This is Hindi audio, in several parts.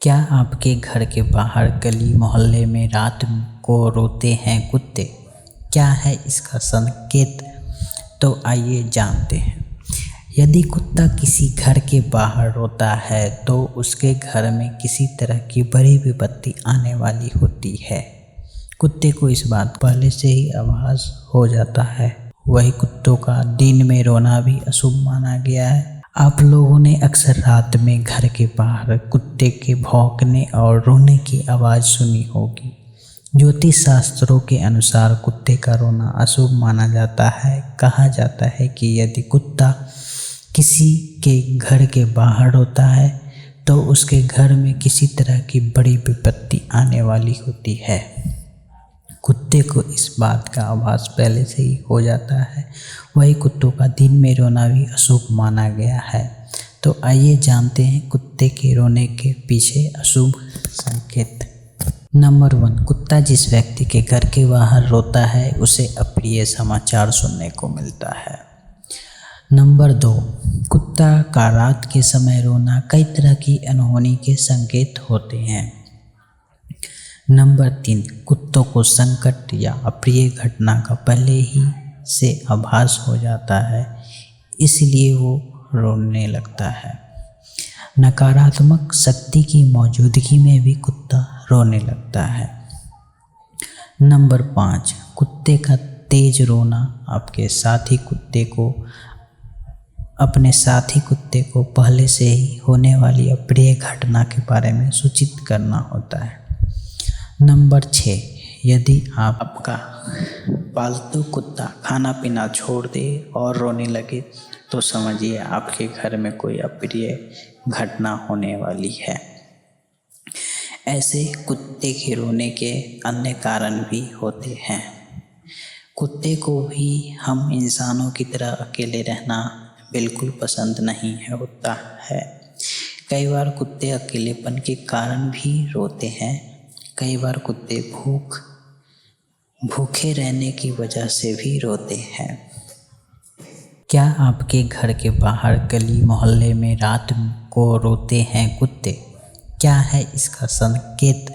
क्या आपके घर के बाहर गली मोहल्ले में रात को रोते हैं कुत्ते? क्या है इसका संकेत? तो आइए जानते हैं। यदि कुत्ता किसी घर के बाहर रोता है तो उसके घर में किसी तरह की बड़ी विपत्ति आने वाली होती है। कुत्ते को इस बात पहले से ही आभास हो जाता है। वही कुत्तों का दिन में रोना भी अशुभ माना गया है। आप लोगों ने अक्सर रात में घर के बाहर कुत्ते के भौंकने और रोने की आवाज़ सुनी होगी। ज्योतिष शास्त्रों के अनुसार कुत्ते का रोना अशुभ माना जाता है। कहा जाता है कि यदि कुत्ता किसी के घर के बाहर रोता है तो उसके घर में किसी तरह की बड़ी विपत्ति आने वाली होती है। कुत्ते को इस बात का आभास पहले से ही हो जाता है। वही कुत्तों का दिन में रोना भी अशुभ माना गया है। तो आइए जानते हैं कुत्ते के रोने के पीछे अशुभ संकेत। नंबर 1, कुत्ता जिस व्यक्ति के घर के बाहर रोता है उसे अप्रिय समाचार सुनने को मिलता है। नंबर 2, कुत्ता का रात के समय रोना कई तरह की अनहोनी के संकेत होते हैं। नंबर 3, कुत्तों को संकट या अप्रिय घटना का पहले ही से आभास हो जाता है, इसलिए वो रोने लगता है। नकारात्मक शक्ति की मौजूदगी में भी कुत्ता रोने लगता है। नंबर 5, कुत्ते का तेज रोना अपने साथी कुत्ते को पहले से ही होने वाली अप्रिय घटना के बारे में सूचित करना होता है। नंबर 6, यदि आपका पालतू कुत्ता खाना पीना छोड़ दे और रोने लगे तो समझिए आपके घर में कोई अप्रिय घटना होने वाली है। ऐसे कुत्ते के रोने के अन्य कारण भी होते हैं। कुत्ते को भी हम इंसानों की तरह अकेले रहना बिल्कुल पसंद नहीं होता है। कई बार कुत्ते अकेलेपन के कारण भी रोते हैं। कई बार कुत्ते भूखे रहने की वजह से भी रोते हैं। क्या आपके घर के बाहर गली मोहल्ले में रात को रोते हैं कुत्ते? क्या है इसका संकेत?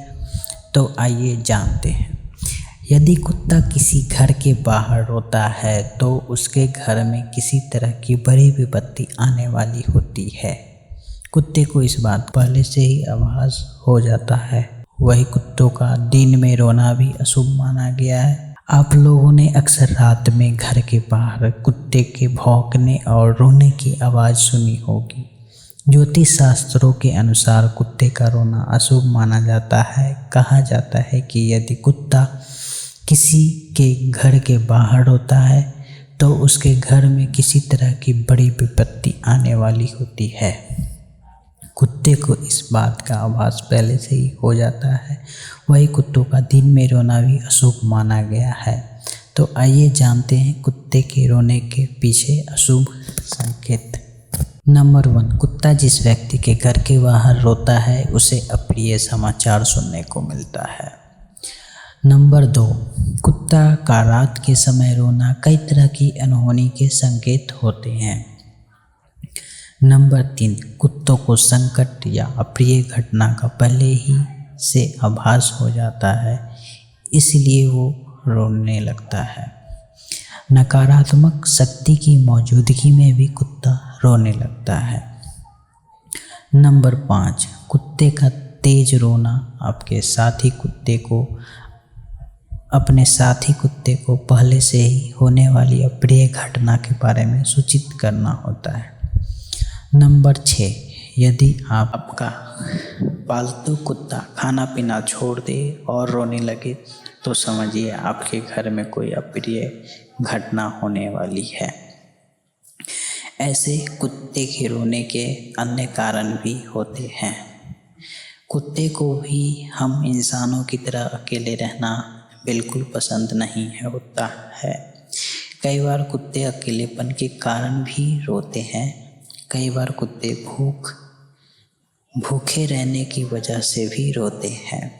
तो आइए जानते हैं। यदि कुत्ता किसी घर के बाहर रोता है तो उसके घर में किसी तरह की बड़ी विपत्ति आने वाली होती है। कुत्ते को इस बात पहले से ही आभास हो जाता है। वही कुत्तों का दिन में रोना भी अशुभ माना गया है। आप लोगों ने अक्सर रात में घर के बाहर कुत्ते के भौंकने और रोने की आवाज़ सुनी होगी। ज्योतिष शास्त्रों के अनुसार कुत्ते का रोना अशुभ माना जाता है। कहा जाता है कि यदि कुत्ता किसी के घर के बाहर रोता है तो उसके घर में किसी तरह की बड़ी विपत्ति आने वाली होती है। कुत्ते को इस बात का आभास पहले से ही हो जाता है। वही कुत्तों का दिन में रोना भी अशुभ माना गया है। तो आइए जानते हैं कुत्ते के रोने के पीछे अशुभ संकेत। नंबर 1, कुत्ता जिस व्यक्ति के घर के बाहर रोता है उसे अप्रिय समाचार सुनने को मिलता है। नंबर 2, कुत्ता का रात के समय रोना कई तरह की अनहोनी के संकेत होते हैं। नंबर 3, कुत्तों को संकट या अप्रिय घटना का पहले ही से आभास हो जाता है, इसलिए वो रोने लगता है। नकारात्मक शक्ति की मौजूदगी में भी कुत्ता रोने लगता है। नंबर 5, कुत्ते का तेज रोना अपने साथी कुत्ते को पहले से ही होने वाली अप्रिय घटना के बारे में सूचित करना होता है। नंबर 6, यदि आपका पालतू कुत्ता खाना पीना छोड़ दे और रोने लगे तो समझिए आपके घर में कोई अप्रिय घटना होने वाली है। ऐसे कुत्ते के रोने के अन्य कारण भी होते हैं। कुत्ते को भी हम इंसानों की तरह अकेले रहना बिल्कुल पसंद नहीं होता है। कई बार कुत्ते अकेलेपन के कारण भी रोते हैं। कई बार कुत्ते भूखे रहने की वजह से भी रोते हैं।